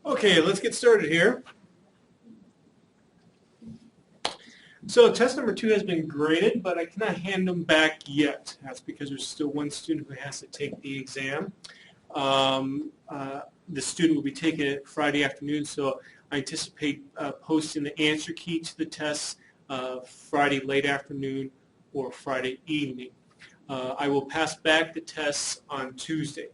Okay, let's get started here. So test number 2 has been graded, but I cannot hand them back yet. That's because there's still one student who has to take the exam. The student will be taking it Friday afternoon, so I anticipate posting the answer key to the test Friday late afternoon or Friday evening. I will pass back the tests on Tuesday,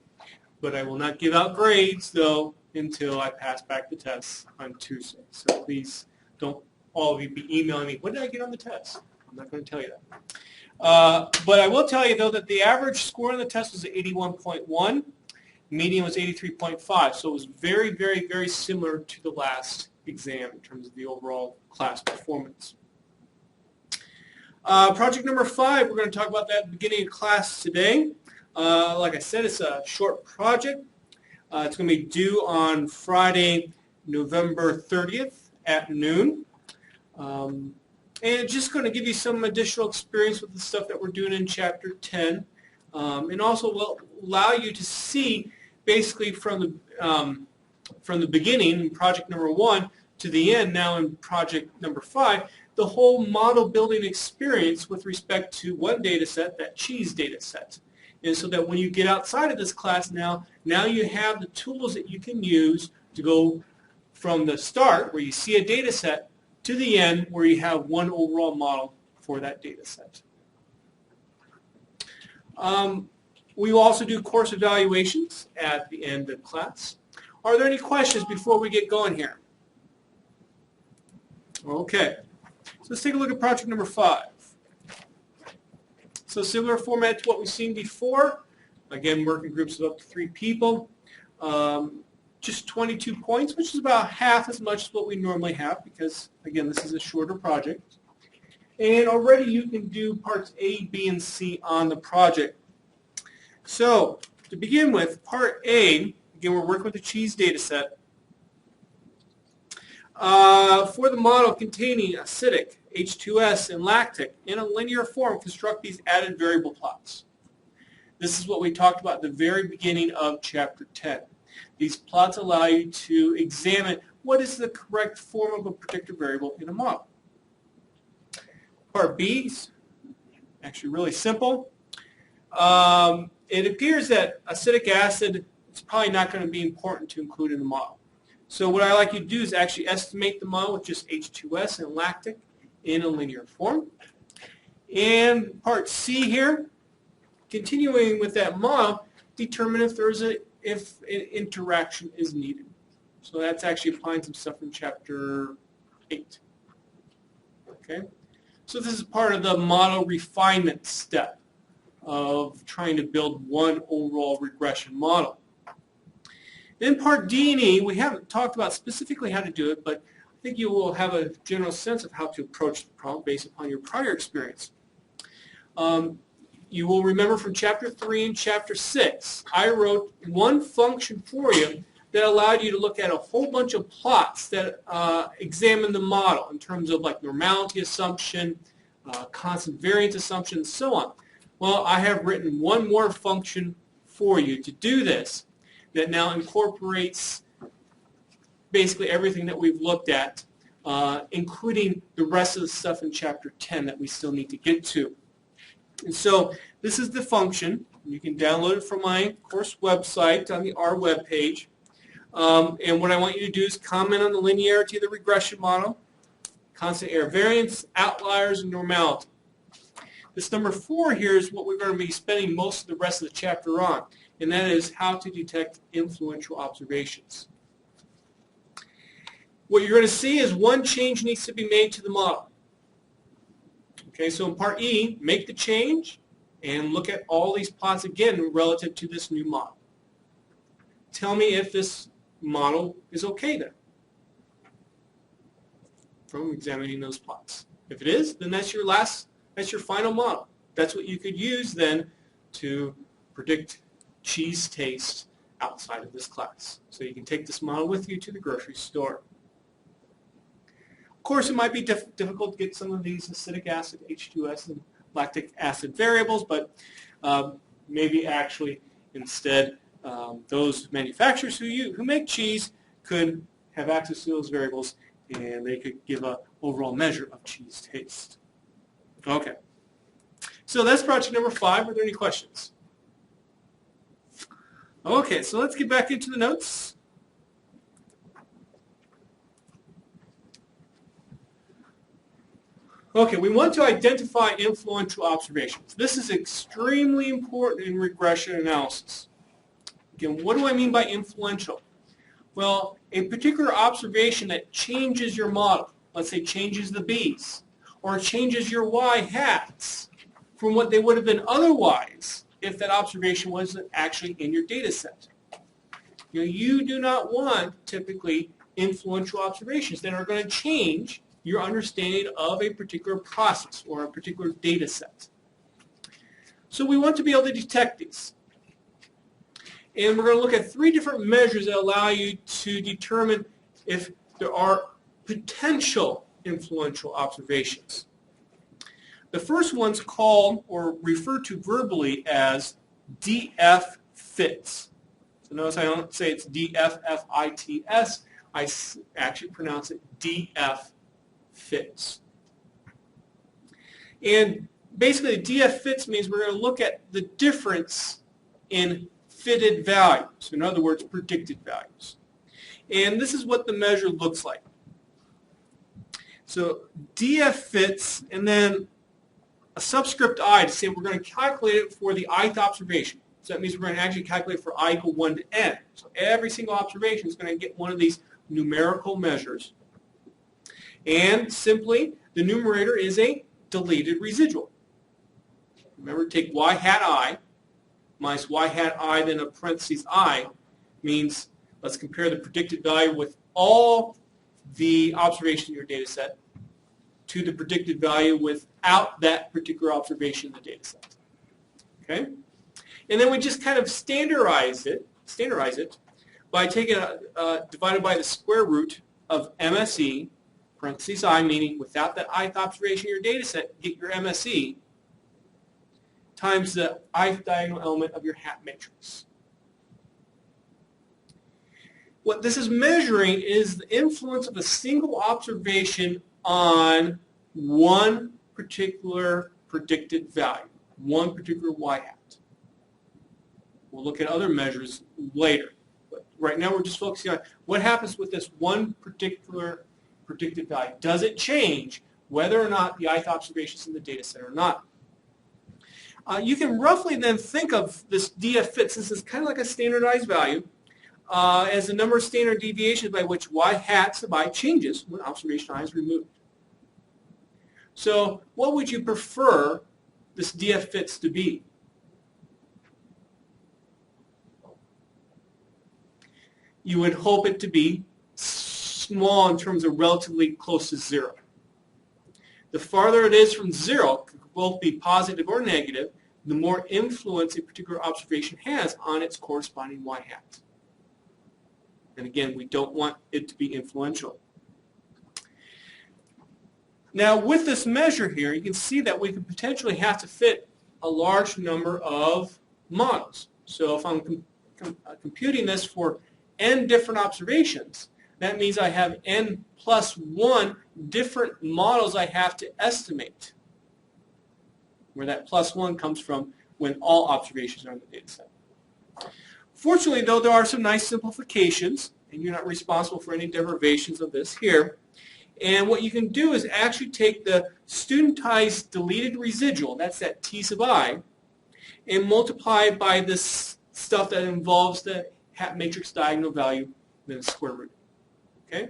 but I will not give out grades, though, until I pass back the tests on Tuesday. So please don't all of you be emailing me, what did I get on the test? I'm not going to tell you that. But I will tell you, though, that the average score on the test was 81.1. Median was 83.5. So it was very, very, very similar to the last exam in terms of the overall class performance. Project number 5, we're going to talk about that at the beginning of class today. Like I said, it's a short project. It's going to be due on Friday, November 30th at noon. And just going to give you some additional experience with the stuff that we're doing in Chapter 10. And also will allow you to see basically from the beginning, in project number 1, to the end now in project number 5, the whole model building experience with respect to one data set, that cheese data set. And so that when you get outside of this class now you have the tools that you can use to go from the start where you see a data set to the end where you have one overall model for that data set. We will also do course evaluations at the end of class. Are there any questions before we get going here? Okay, so let's take a look at project number 5. So similar format to what we've seen before. Again, working groups of up to 3 people. Just 22 points, which is about half as much as what we normally have because, again, this is a shorter project. And already you can do parts A, B, and C on the project. So to begin with, part A, again, we're working with the cheese data set. For the model containing acidic, H2S, and lactic, in a linear form, construct these added variable plots. This is what we talked about at the very beginning of Chapter 10. These plots allow you to examine what is the correct form of a predictor variable in a model. Part B is actually really simple. It appears that acidic acid is probably not going to be important to include in the model. So what I like you to do is actually estimate the model with just H2S and lactic in a linear form. And part C here, continuing with that model, determine if there's if an interaction is needed. So that's actually applying some stuff from Chapter 8. Okay, so this is part of the model refinement step of trying to build one overall regression model. Then part D and E, we haven't talked about specifically how to do it, but I think you will have a general sense of how to approach the problem based upon your prior experience. You will remember from Chapter 3 and Chapter 6, I wrote one function for you that allowed you to look at a whole bunch of plots that examine the model in terms of like normality assumption, constant variance assumption, and so on. Well, I have written one more function for you to do this that now incorporates basically everything that we've looked at, including the rest of the stuff in Chapter 10 that we still need to get to. And so this is the function. You can download it from my course website on the R web page. And what I want you to do is comment on the linearity of the regression model, constant error variance, outliers, and normality. This number 4 here is what we're going to be spending most of the rest of the chapter on, and that is how to detect influential observations. What you're going to see is one change needs to be made to the model. Okay, so in part E, make the change and look at all these plots again relative to this new model. Tell me if this model is okay then from examining those plots. If it is, then that's your final model. That's what you could use then to predict cheese taste outside of this class. So you can take this model with you to the grocery store. Of course, it might be difficult to get some of these acidic acid, H2S, and lactic acid variables, but maybe actually instead those manufacturers who make cheese could have access to those variables, and they could give an overall measure of cheese taste. Okay. So that's project number 5. Are there any questions? Okay, so let's get back into the notes. Okay, we want to identify influential observations. This is extremely important in regression analysis. Again, what do I mean by influential? Well, a particular observation that changes your model, let's say changes the B's, or changes your Y hats from what they would have been otherwise if that observation wasn't actually in your data set. You do not want typically influential observations that are going to change your understanding of a particular process or a particular data set. So we want to be able to detect these. And we're going to look at 3 different measures that allow you to determine if there are potential influential observations. The first one's called or referred to verbally as DF fits. So notice I don't say it's DFFITS. I actually pronounce it DF fits. And basically DF fits means we're going to look at the difference in fitted values, in other words, predicted values. And this is what the measure looks like. So DF fits, and then a subscript I to say we're going to calculate it for the ith observation. So that means we're going to actually calculate for I equal 1 to n. So every single observation is going to get one of these numerical measures. And simply, the numerator is a deleted residual. Remember, take y hat I minus y hat I, then a parentheses I, means let's compare the predicted value with all the observations in your data set to the predicted value without that particular observation in the data set. Okay? And then we just kind of standardize it by taking divided by the square root of MSE, parentheses I, meaning without that ith observation in your data set, get your MSE, times the ith diagonal element of your hat matrix. What this is measuring is the influence of a single observation on one particular predicted value, one particular y hat. We'll look at other measures later. But right now we're just focusing on what happens with this one particular predicted value. Does it change whether or not the ith observations in the data set or not? You can roughly then think of this DF fit, since it's kind of like a standardized value, as the number of standard deviations by which y hat sub I changes when observation I is removed. So what would you prefer this DF fits to be? You would hope it to be small in terms of relatively close to 0. The farther it is from 0, it could both be positive or negative, the more influence a particular observation has on its corresponding y hat. And again, we don't want it to be influential. Now, with this measure here, you can see that we could potentially have to fit a large number of models. So if I'm computing this for n different observations, that means I have n plus 1 different models I have to estimate, where that plus 1 comes from when all observations are in the data set. Fortunately, though, there are some nice simplifications, and you're not responsible for any derivations of this here. And what you can do is actually take the studentized deleted residual, that's that t sub I, and multiply it by this stuff that involves the hat matrix diagonal value, then the square root. Okay?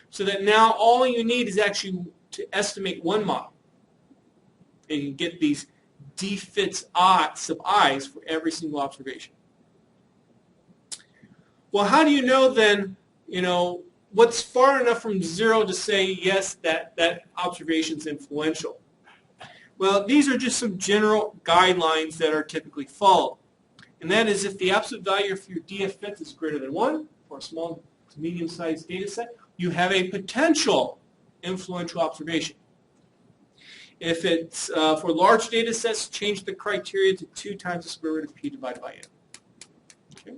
So that now all you need is actually to estimate one model. And you can get these d fits I sub i's for every single observation. Well, how do you know then, what's far enough from 0 to say, yes, that observation is influential? Well, these are just some general guidelines that are typically followed. And that is if the absolute value of your DF fits is greater than 1 for a small to medium-sized data set, you have a potential influential observation. If it's for large data sets, change the criteria to 2 times the square root of p divided by n. Okay.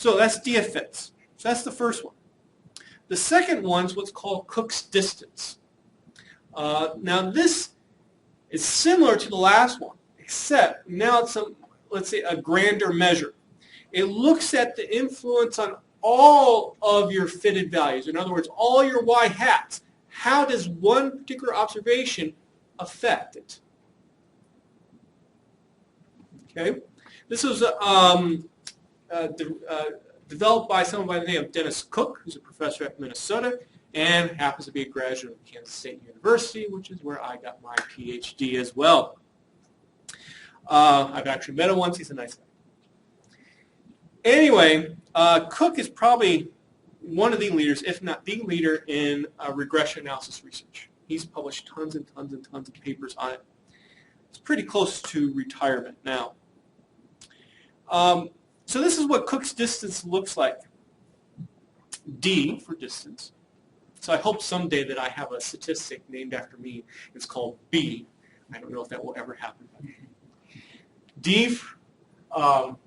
So that's D of fits. So that's the first one. The second one is what's called Cook's distance. Now this is similar to the last one, except now it's let's say a grander measure. It looks at the influence on all of your fitted values. In other words, all your y hats. How does one particular observation affect it? Okay, this was developed by someone by the name of Dennis Cook, who's a professor at Minnesota, and happens to be a graduate of Kansas State University, which is where I got my PhD as well. I've actually met him once. He's a nice guy. Anyway, Cook is probably one of the leaders, if not the leader, in regression analysis research. He's published tons and tons and tons of papers on it. It's pretty close to retirement now. So this is what Cook's distance looks like. D for distance. So I hope someday that I have a statistic named after me. It's called B. I don't know if that will ever happen. D, well,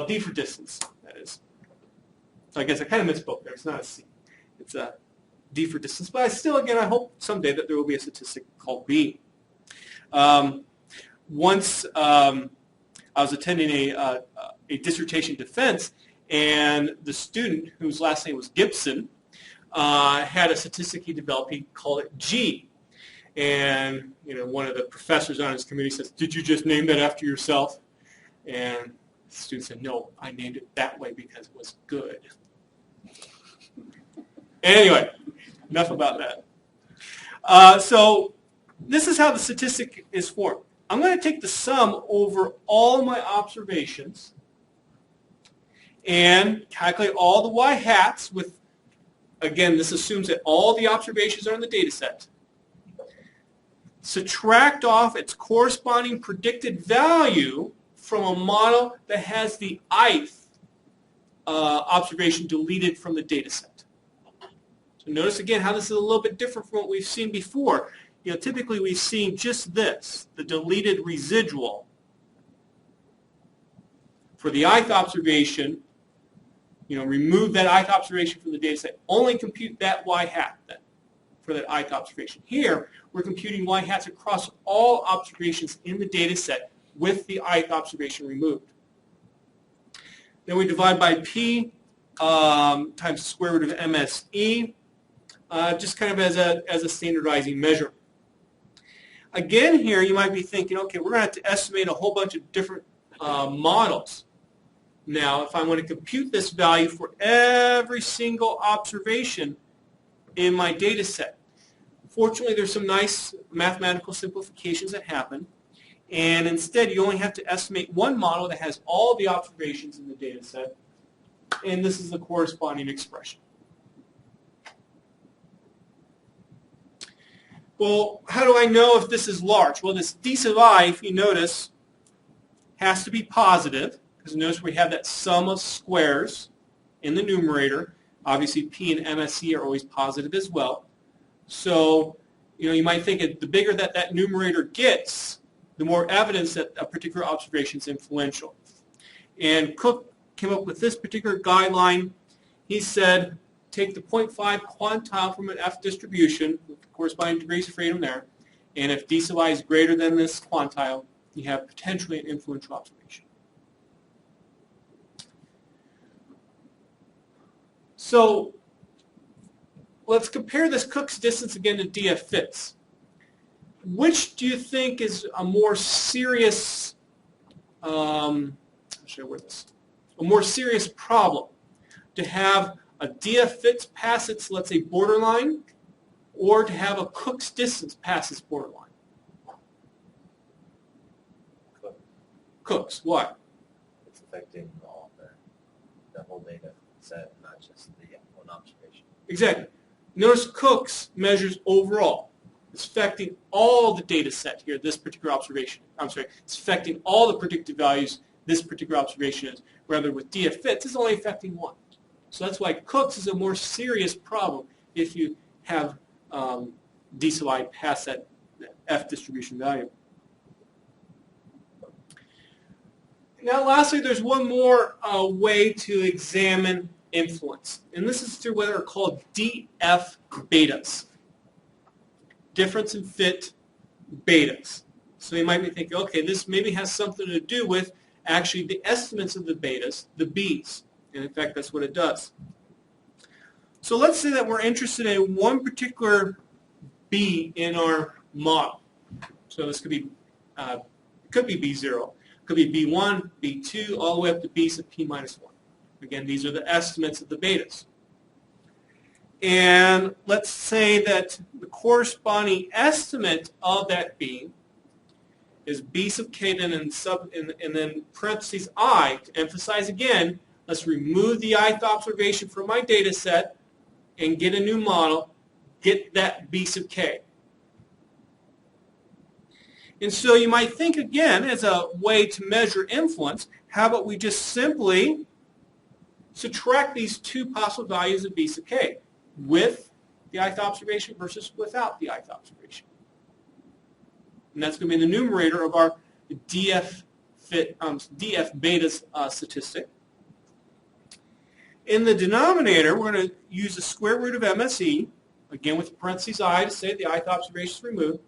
D for distance, that is. So I guess I kind of misspoke there. It's not a C. It's a D for distance. But again, I hope someday that there will be a statistic called B. Once I was attending a dissertation defense, and the student, whose last name was Gibson, had a statistic he developed. He called it G. And one of the professors on his committee says, "Did you just name that after yourself?" And the student said, "No, I named it that way because it was good." Anyway, enough about that. So this is how the statistic is formed. I'm going to take the sum over all my observations and calculate all the y hats with, again, this assumes that all the observations are in the data set. Subtract off its corresponding predicted value from a model that has the ith observation deleted from the data set. So notice again how this is a little bit different from what we've seen before. Typically we've seen just this, the deleted residual. For the ith observation, remove that ith observation from the data set. Only compute that y hat then for that ith observation. Here, we're computing y hats across all observations in the data set with the ith observation removed. Then we divide by p times the square root of MSE, just kind of as a standardizing measure. Again here, you might be thinking, okay, we're going to have to estimate a whole bunch of different models. Now, if I want to compute this value for every single observation in my data set, fortunately, there's some nice mathematical simplifications that happen. And instead, you only have to estimate one model that has all the observations in the data set. And this is the corresponding expression. Well, how do I know if this is large? Well, this d sub I, if you notice, has to be positive. Because notice we have that sum of squares in the numerator. Obviously, p and MSE are always positive as well. So, you might think the bigger that numerator gets, the more evidence that a particular observation is influential. And Cook came up with this particular guideline. He said, take the 0.5 quantile from an F distribution, with the corresponding degrees of freedom there, and if d sub I is greater than this quantile, you have potentially an influential observation. So let's compare this Cook's distance again to D of fits. Which do you think is a more serious, how should I word this? A more serious problem? To have a D of fits pass its, let's say, borderline, or to have a Cook's distance pass its borderline? Cook's. Why? It's affecting all the whole data set, not just the one observation. Exactly. Notice Cook's measures overall. It's affecting all the data set here, this particular observation. I'm sorry, it's affecting all the predictive values this particular observation is. Rather with D of fits, it's only affecting one. So that's why Cook's is a more serious problem if you have D sub I pass that F distribution value. Now lastly, there's one more way to examine influence, and this is through what are called DF betas, difference in fit betas. So you might be thinking, okay, this maybe has something to do with actually the estimates of the betas, the B's, and in fact that's what it does. So let's say that we're interested in one particular B in our model. So this could be B0, could be B1, B2, all the way up to B sub P minus 1. Again, these are the estimates of the betas. And let's say that the corresponding estimate of that B is B sub K, then and then parentheses I. To emphasize again, let's remove the ith observation from my data set and get a new model, get that B sub K. And so you might think again, as a way to measure influence, how about we just simply subtract these two possible values of B sub K with the ith observation versus without the ith observation. And that's going to be the numerator of our DF betas statistic. In the denominator, we're going to use the square root of MSE, again with parentheses I to say the ith observation is removed,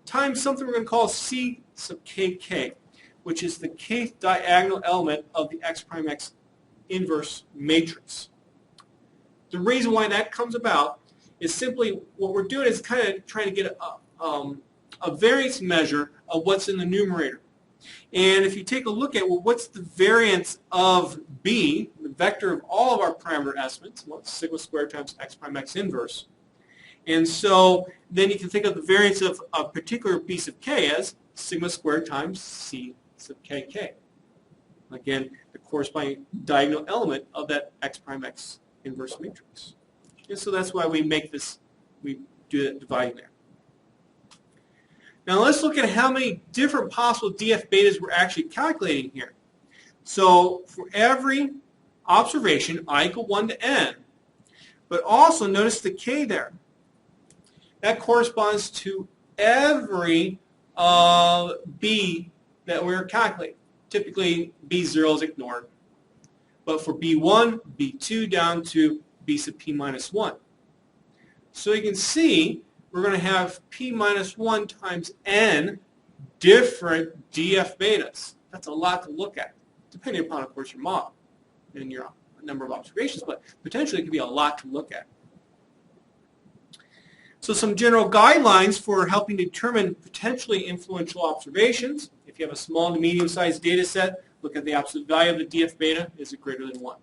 times something we're going to call C sub kk, which is the kth diagonal element of the x prime x inverse matrix. The reason why that comes about is simply what we're doing is kind of trying to get a variance measure of what's in the numerator. And if you take a look at, well, what's the variance of B, the vector of all of our parameter estimates, well, it's sigma squared times x prime x inverse. And so then you can think of the variance of a particular B sub k as sigma squared times C sub kk. Again, the corresponding diagonal element of that x prime x inverse matrix. And so that's why we make this, we do that dividing there. Now let's look at how many different possible DF betas we're actually calculating here. So for every observation, I equal 1 to n, but also notice the k there. That corresponds to every B that we're calculating. Typically, B0 is ignored. But for B1, B2, down to B sub P minus 1. So you can see we're going to have P minus 1 times n different DF betas. That's a lot to look at, depending upon, of course, your model and your number of observations, but potentially it could be a lot to look at. So some general guidelines for helping determine potentially influential observations. If you have a small to medium-sized data set, look at the absolute value of the DF beta. Is it greater than 1?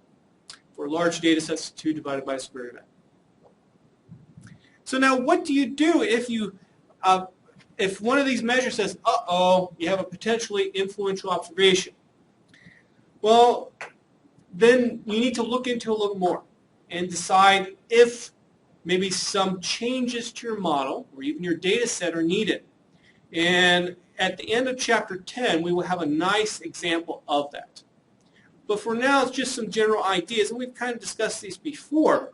For large data sets, 2 divided by the square root of n. So now what do you do if you, if one of these measures says, uh-oh, you have a potentially influential observation? Well, then you need to look into a little more and decide if maybe some changes to your model or even your data set are needed. And at the end of Chapter 10, we will have a nice example of that. But for now, it's just some general ideas, and we've kind of discussed these before.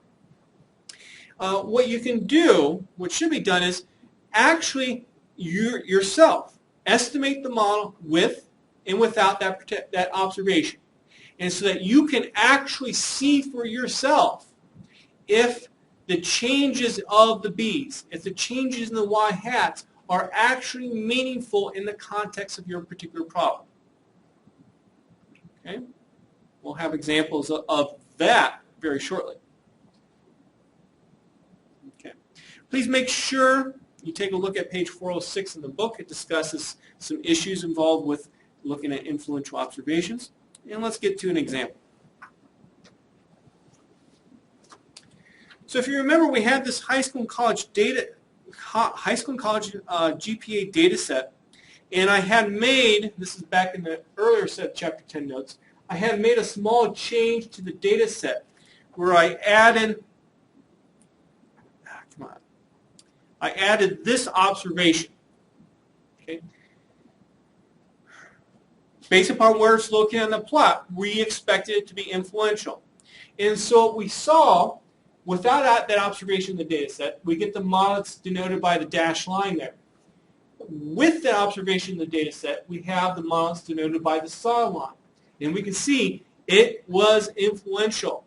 What you can do, what should be done, is actually yourself estimate the model with and without that observation. And so that you can actually see for yourself if the changes of the B's, if the changes in the Y hats are actually meaningful in the context of your particular problem. Okay? We'll have examples of that very shortly. Okay. Please make sure you take a look at page 406 in the book. It discusses some issues involved with looking at influential observations. And let's get to an example. So if you remember, we had this high school and college GPA data set, and I had made, this is back in the earlier set of Chapter 10 notes, I had made a small change to the data set where I added, I added this observation. Okay. Based upon where it's located on the plot, we expected it to be influential. And so what we saw, without that observation in the data set, we get the model that's denoted by the dashed line there. With that observation in the data set, we have the model that's denoted by the solid line. And we can see it was influential.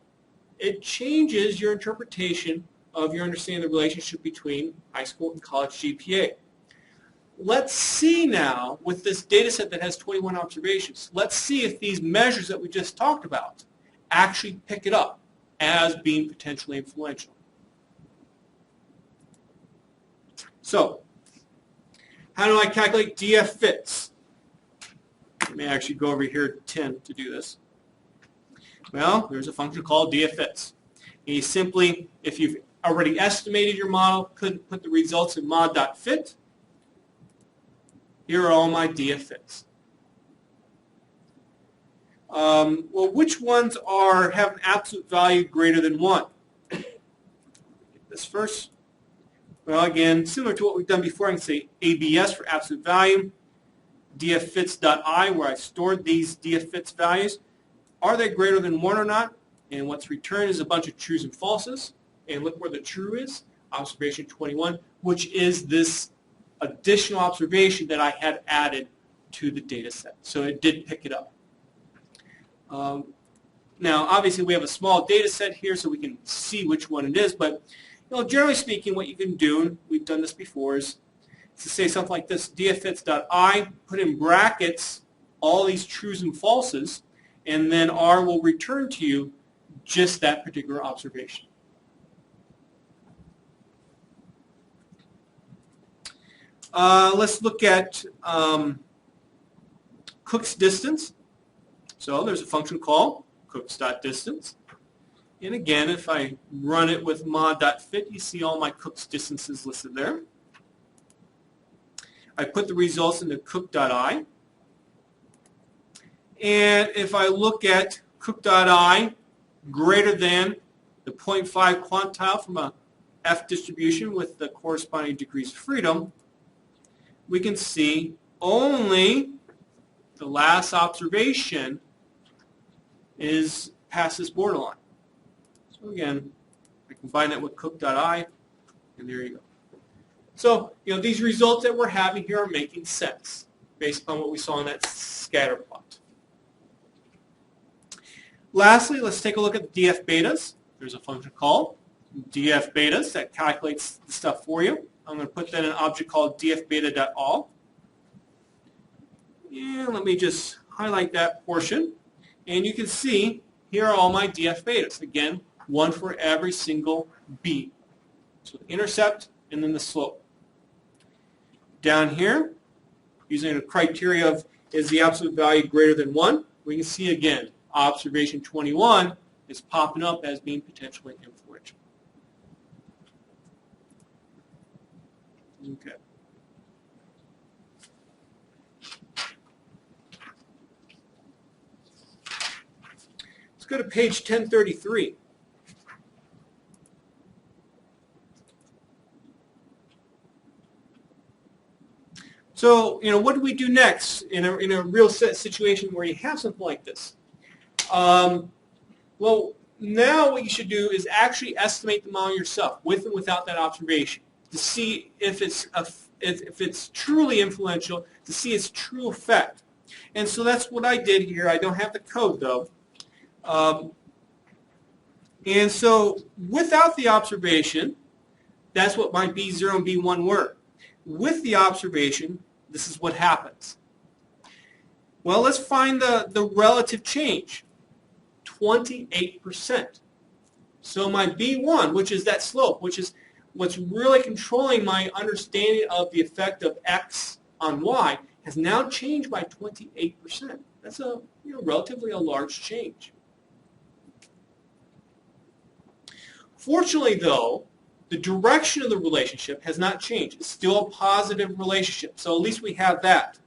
It changes your interpretation of your understanding of the relationship between high school and college GPA. Let's see now, with this data set that has 21 observations, let's see if these measures that we just talked about actually pick it up as being potentially influential. So, how do I calculate DF fits? Let me actually go over here to 10 to do this. Well, there's a function called DF fits. And you simply, if you've already estimated your model, could put the results in mod.fit. Here are all my DF fits. Well, which ones have an absolute value greater than 1? Get this first. Well, again, similar to what we've done before, I can say ABS for absolute value, dffits.I, where I stored these DF fits values. Are they greater than 1 or not? And what's returned is a bunch of trues and falses. And look where the true is, observation 21, which is this additional observation that I had added to the data set. So it did pick it up. Now, obviously, we have a small data set here, so we can see which one it is. But generally speaking, what you can do, and we've done this before, is to say something like this: dffits.I, put in brackets all these trues and falses, and then R will return to you just that particular observation. Let's look at Cook's distance. So there's a function called Cooks.distance. And again, if I run it with mod.fit, you see all my Cook's distances listed there. I put the results into cook.I. And if I look at cook.I greater than the 0.5 quantile from a F distribution with the corresponding degrees of freedom, we can see only the last observation is past this borderline. So again, I combine that with cook.I, and there you go. So, these results that we're having here are making sense based upon what we saw in that scatter plot. Lastly, let's take a look at DF betas. There's a function called DF betas that calculates the stuff for you. I'm going to put that in an object called dfbeta.all. And let me just highlight that portion. And you can see here are all my DF betas. Again, one for every single B. So the intercept and then the slope. Down here, using a criteria of is the absolute value greater than 1, we can see again, observation 21 is popping up as being potentially influential. Okay. Let's go to page 1033. So, what do we do next in a real set situation where you have something like this? Well, now what you should do is actually estimate the model yourself, with and without that observation, to see if it's truly influential, to see its true effect. And so that's what I did here. I don't have the code, though. And so without the observation, that's what my B0 and B1 were. With the observation, this is what happens. Well, let's find the relative change, 28%. So my B1, which is that slope, which is what's really controlling my understanding of the effect of X on Y, has now changed by 28%. That's a relatively a large change. Fortunately, though, the direction of the relationship has not changed. It's still a positive relationship, so at least we have that.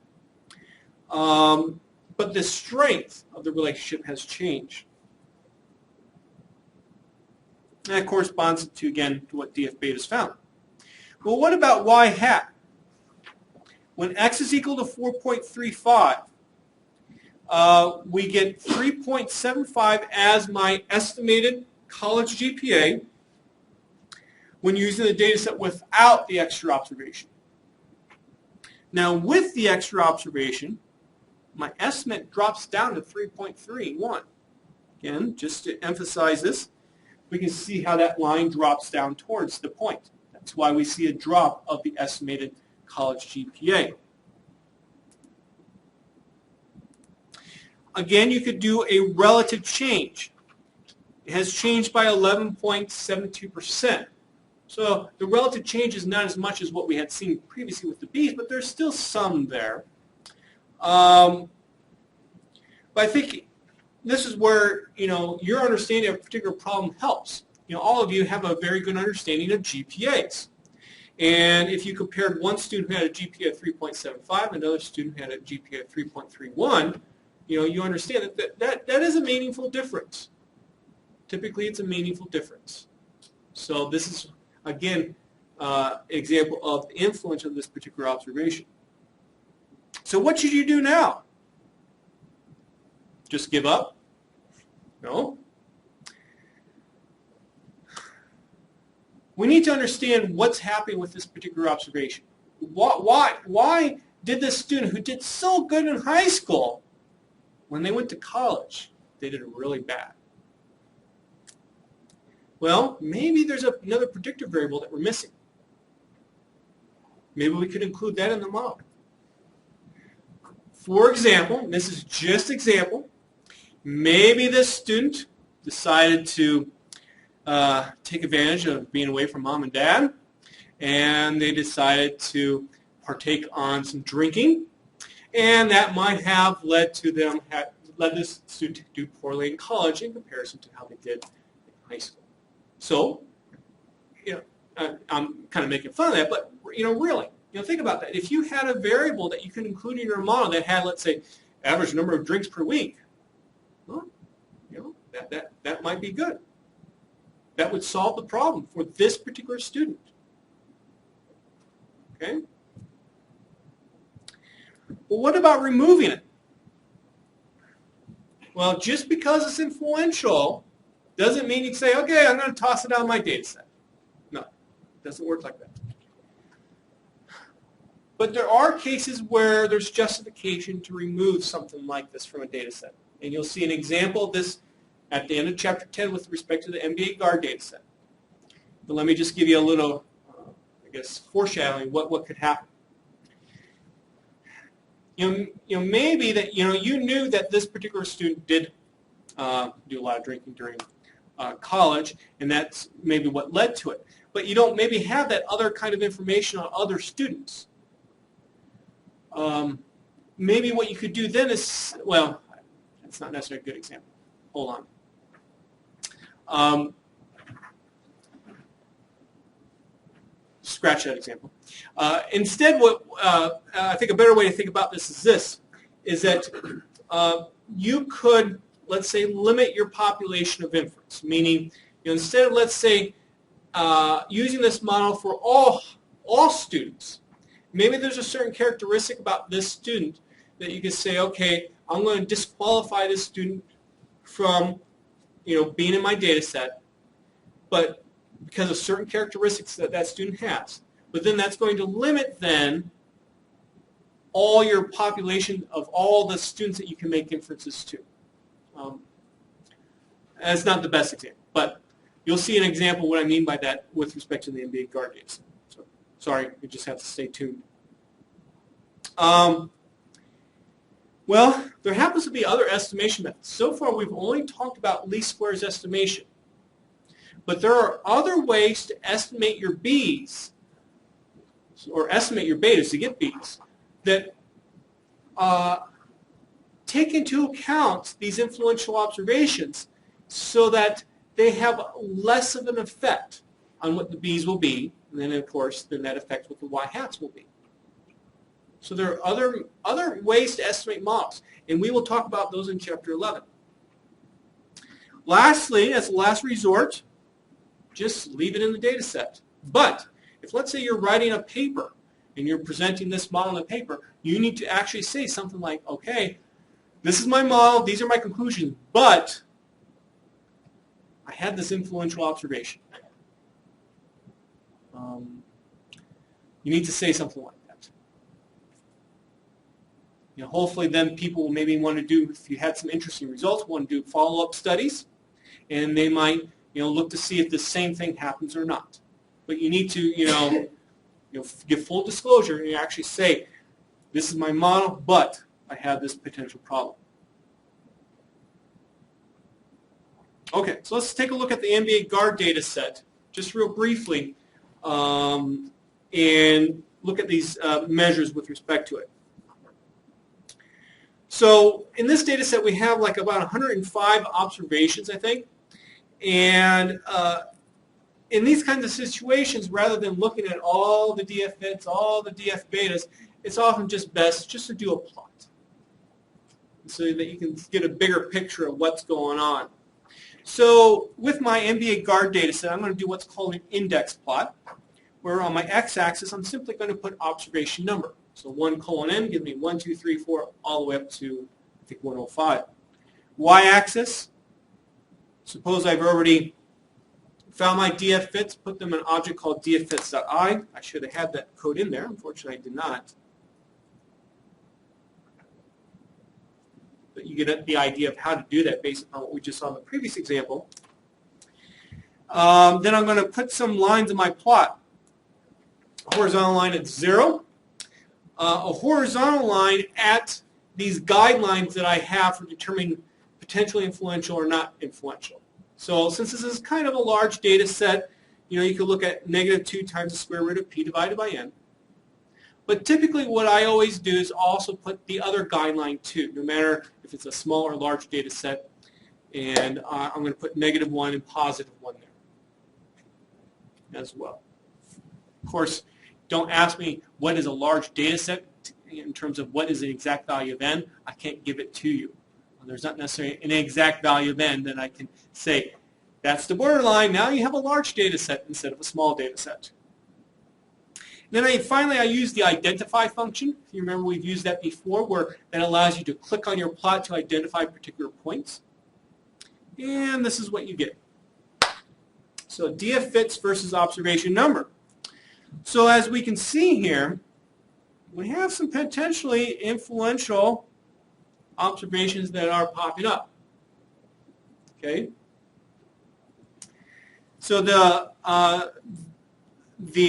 But the strength of the relationship has changed. And that corresponds to, again, to what DF betas found. Well, what about Y hat? When X is equal to 4.35, we get 3.75 as my estimated college GPA when using the data set without the extra observation. Now, with the extra observation, my estimate drops down to 3.31. Again, just to emphasize this, we can see how that line drops down towards the point. That's why we see a drop of the estimated college GPA. Again, you could do a relative change. It has changed by 11.72%. So the relative change is not as much as what we had seen previously with the B's, but there's still some there. But I think this is where, your understanding of a particular problem helps. All of you have a very good understanding of GPAs. And if you compared one student who had a GPA of 3.75 and another student who had a GPA of 3.31, you understand that is a meaningful difference. Typically, it's a meaningful difference. So this is, again, an example of the influence of this particular observation. So what should you do now? Just give up? No. We need to understand what's happening with this particular observation. Why did this student who did so good in high school, when they went to college, they did really bad? Well, maybe there's another predictive variable that we're missing. Maybe we could include that in the model. For example, this is just example, maybe this student decided to take advantage of being away from mom and dad, and they decided to partake on some drinking, and that might have led this student to do poorly in college in comparison to how they did in high school. So, I'm kind of making fun of that, but really, think about that. If you had a variable that you could include in your model that had, let's say, average number of drinks per week, well, that might be good. That would solve the problem for this particular student. Okay? Well, what about removing it? Well, just because it's influential doesn't mean you can say, okay, I'm going to toss it out of my data set. No, it doesn't work like that. But there are cases where there's justification to remove something like this from a data set. And you'll see an example of this at the end of Chapter 10 with respect to the MBA GARD data set. But let me just give you a little, foreshadowing what could happen. Maybe that, you knew that this particular student did do a lot of drinking during college, and that's maybe what led to it. But you don't maybe have that other kind of information on other students. Maybe what you could do then is, well, that's not necessarily a good example. Hold on. Scratch that example. Instead, what I think a better way to think about this is that you could, let's say, limit your population of inference. Meaning, instead of, let's say, using this model for all students, maybe there's a certain characteristic about this student that you could say, okay, I'm going to disqualify this student from, being in my data set, but because of certain characteristics that student has. But then that's going to limit then all your population of all the students that you can make inferences to. That's not the best example, but you'll see an example of what I mean by that with respect to the MBA GARD data set. So, sorry, you just have to stay tuned. Well, there happens to be other estimation methods. So far, we've only talked about least squares estimation. But there are other ways to estimate your B's, or estimate your betas to get B's, that take into account these influential observations so that they have less of an effect on what the B's will be, and then, of course, then that affects what the Y hats will be. So there are other ways to estimate models, and we will talk about those in Chapter 11. Lastly, as a last resort, just leave it in the data set. But if, let's say, you're writing a paper and you're presenting this model in a paper, you need to actually say something like, okay, this is my model, these are my conclusions, but I had this influential observation. You need to say something like that. hopefully then people will maybe want to do, if you had some interesting results, want to do follow-up studies, and they might look to see if the same thing happens or not. But you need to give full disclosure and actually say, this is my model, but I have this potential problem. Okay, so let's take a look at the NBA guard data set, just real briefly, and look at these measures with respect to it. So in this data set, we have like about 105 observations, I think. And in these kinds of situations, rather than looking at all the DF hits, all the DF betas, it's often just best just to do a plot so that you can get a bigger picture of what's going on. So with my NBA guard data set, I'm going to do what's called an index plot, where on my x-axis, I'm simply going to put observation number. So 1:n gives me 1, 2, 3, 4, all the way up to, I think, 105. Y-axis, suppose I've already found my DF fits, put them in an object called dffits.i. I should have had that code in there. Unfortunately, I did not. But you get the idea of how to do that based on what we just saw in the previous example. Then I'm going to put some lines in my plot. A horizontal line at 0. A horizontal line at these guidelines that I have for determining potentially influential or not influential. So since this is kind of a large data set, you could look at -2 times the square root of p divided by n. But typically what I always do is also put the other guideline too, no matter if it's a small or large data set. And I'm going to put -1 and +1 there as well. Of course, don't ask me what is a large data set in terms of what is the exact value of n. I can't give it to you. There's not necessarily an exact value of n that I can say, that's the borderline. Now you have a large data set instead of a small data set. Then finally I use the identify function. If you remember, we've used that before, where that allows you to click on your plot to identify particular points. And this is what you get. So DF fits versus observation number. So as we can see here, we have some potentially influential observations that are popping up. Okay. So the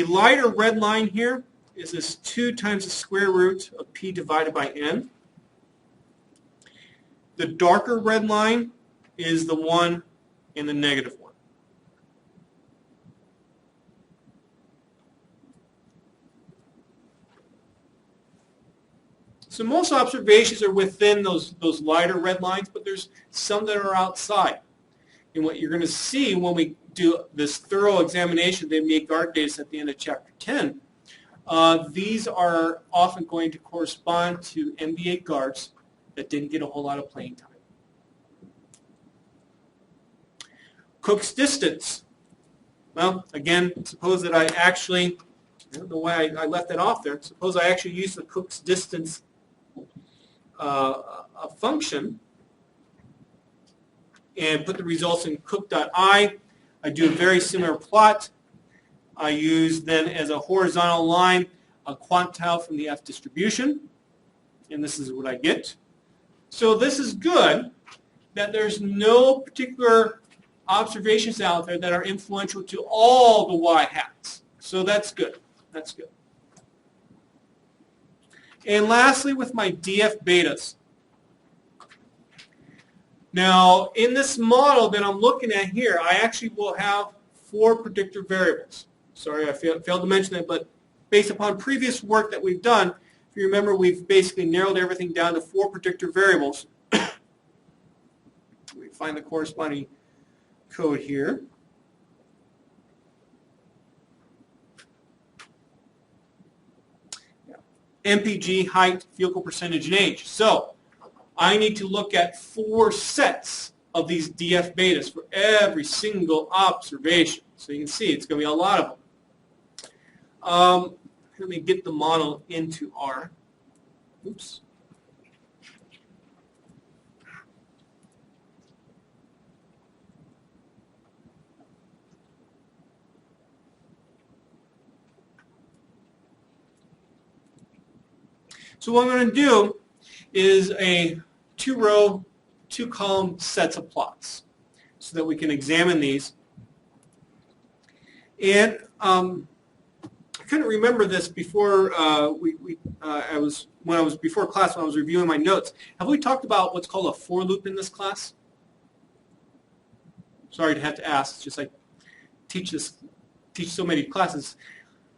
lighter red line here is this 2 times the square root of p divided by n. The darker red line is the one and the -1. So most observations are within those lighter red lines, but there's some that are outside. And what you're going to see when we do this thorough examination of the NBA guard data at the end of Chapter 10, these are often going to correspond to NBA guards that didn't get a whole lot of playing time. Cook's distance. Well, again, suppose that I actually, I don't know why I left that off there, suppose I actually use the Cook's distance a function and put the results in cook.i. I do a very similar plot. I use then as a horizontal line a quantile from the F distribution, and this is what I get. So this is good that there's no particular observations out there that are influential to all the y hats. So that's good. That's good. And lastly, with my DF betas. Now, in this model that I'm looking at here, I actually will have 4 predictor variables. Sorry, I failed to mention that, but based upon previous work that we've done, if you remember, we've basically narrowed everything down to 4 predictor variables. We find the corresponding code here. MPG, height, field goal percentage, and age. So I need to look at 4 sets of these DF betas for every single observation. So you can see it's going to be a lot of them. Let me get the model into R. Oops. So what I'm going to do is a 2-row, 2-column sets of plots so that we can examine these. And I couldn't remember this before when I was before class when I was reviewing my notes. Have we talked about what's called a for loop in this class? Sorry to have to ask. It's just I teach so many classes.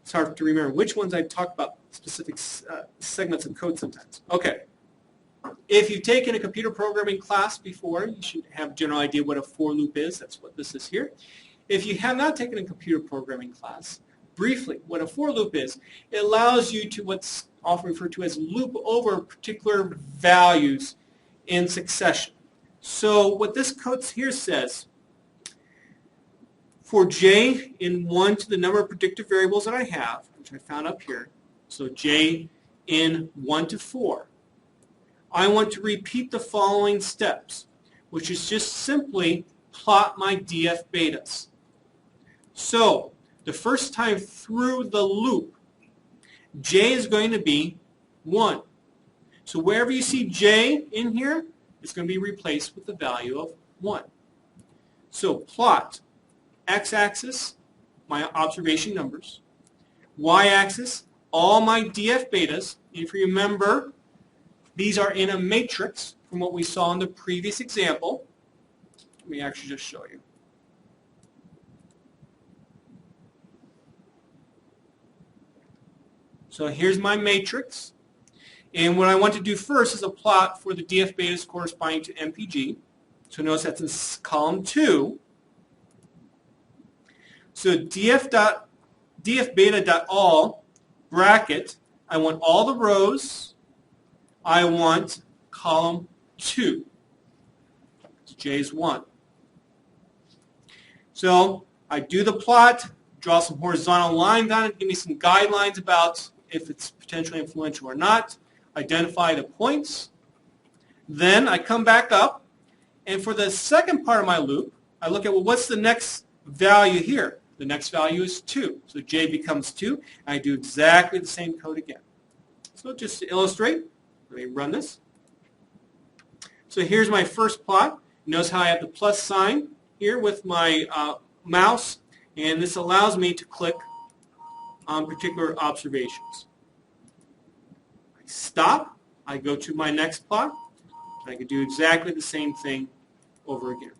It's hard to remember which ones I talked about specific segments of code sometimes. Okay. If you've taken a computer programming class before, you should have a general idea what a for loop is. That's what this is here. If you have not taken a computer programming class, briefly, what a for loop is, it allows you to what's often referred to as loop over particular values in succession. So what this code here says, for j in 1 to the number of predictive variables that I have, which I found up here, so j in 1 to 4, I want to repeat the following steps, which is just simply plot my df betas. So the first time through the loop, j is going to be 1. So wherever you see j in here, it's going to be replaced with the value of 1. So plot x-axis, my observation numbers, y-axis, all my df betas. If you remember, these are in a matrix from what we saw in the previous example. Let me actually just show you. So here's my matrix. And what I want to do first is a plot for the df betas corresponding to MPG. So notice that's in column 2. So df beta.all bracket, I want all the rows. I want column 2. So j is 1. So I do the plot, draw some horizontal lines on it, give me some guidelines about if it's potentially influential or not, identify the points. Then I come back up, and for the second part of my loop, I look at, well, what's the next value here? The next value is 2. So j becomes 2, and I do exactly the same code again. So just to illustrate, let me run this. So here's my first plot. Notice how I have the plus sign here with my mouse, and this allows me to click on particular observations. I stop, I go to my next plot, and I can do exactly the same thing over again.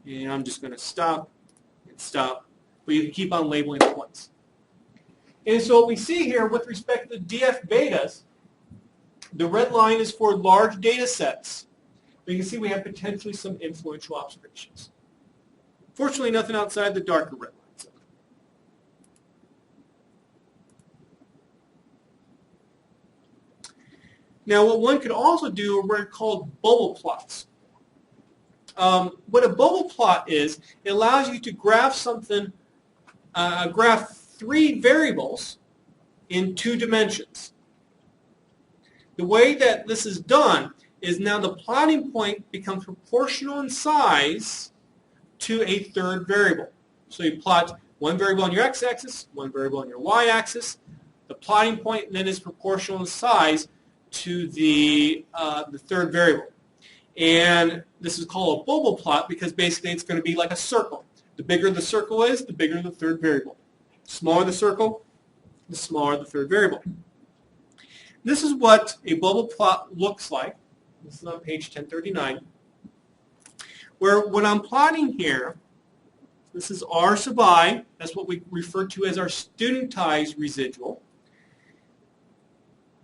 And I'm just going to stop and stop, but you can keep on labeling points. And so what we see here with respect to df betas, the red line is for large data sets. But you can see we have potentially some influential observations. Fortunately, nothing outside the darker red lines. Now, what one could also do are what are called bubble plots. What a bubble plot is, it allows you to graph something, graph 3 variables in 2 dimensions. The way that this is done is now the plotting point becomes proportional in size to a third variable. So you plot one variable on your x-axis, one variable on your y-axis. The plotting point then is proportional in size to the third variable. And this is called a bubble plot because basically it's going to be like a circle. The bigger the circle is, the bigger the third variable. The smaller the circle, the smaller the third variable. This is what a bubble plot looks like. This is on page 1039. Where when I'm plotting here, this is R sub I. That's what we refer to as our studentized residual.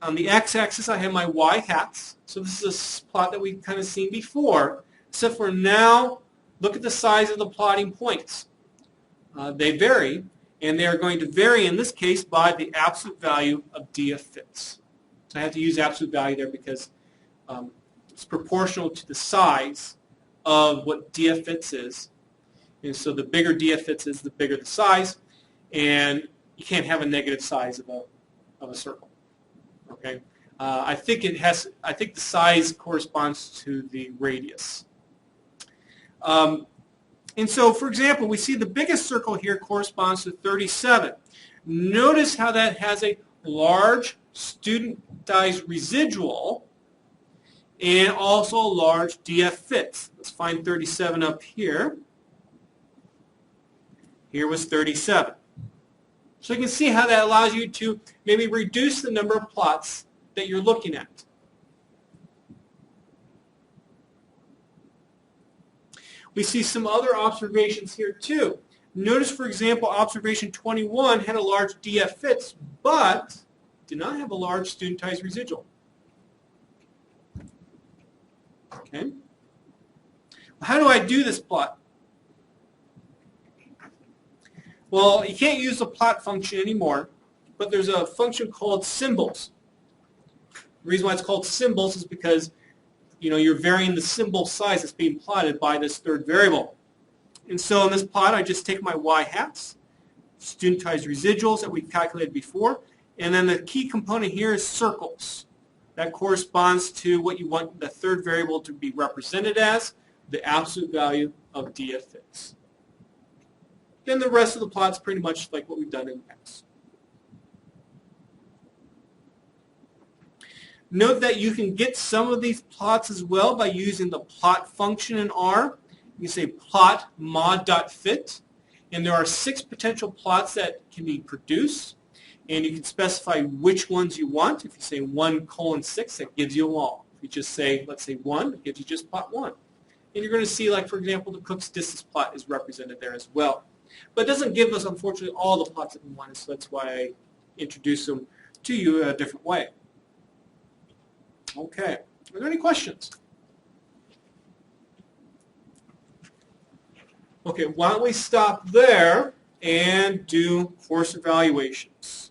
On the x-axis, I have my y-hats. So this is a plot that we've kind of seen before, except for now, look at the size of the plotting points. They vary, and they are going to vary in this case by the absolute value of df fits. So I have to use absolute value there because it's proportional to the size of what df fits is. And so the bigger df fits is, the bigger the size, and you can't have a negative size of a circle. Okay, I think the size corresponds to the radius. And so, for example, we see the biggest circle here corresponds to 37. Notice how that has a large studentized residual and also a large DF fits. Let's find 37 up here. Here was 37. So you can see how that allows you to maybe reduce the number of plots that you're looking at. We see some other observations here too. Notice, for example, observation 21 had a large DF fits, but did not have a large studentized residual. Okay. How do I do this plot? Well, you can't use the plot function anymore, but there's a function called symbols. The reason why it's called symbols is because you're varying the symbol size that's being plotted by this third variable. And so in this plot, I just take my y-hats, studentized residuals that we calculated before, and then the key component here is circles. That corresponds to what you want the third variable to be represented as, the absolute value of DF fits. Then the rest of the plot's pretty much like what we've done in the past. Note that you can get some of these plots as well by using the plot function in R. You can say plot mod.fit, and there are 6 potential plots that can be produced, and you can specify which ones you want. If you say 1:6, that gives you them all. If you just say, let's say 1, it gives you just plot 1. And you're going to see, like, for example, the Cook's distance plot is represented there as well. But it doesn't give us, unfortunately, all the plots that we wanted, so that's why I introduce them to you in a different way. Okay. Are there any questions? Okay, why don't we stop there and do course evaluations.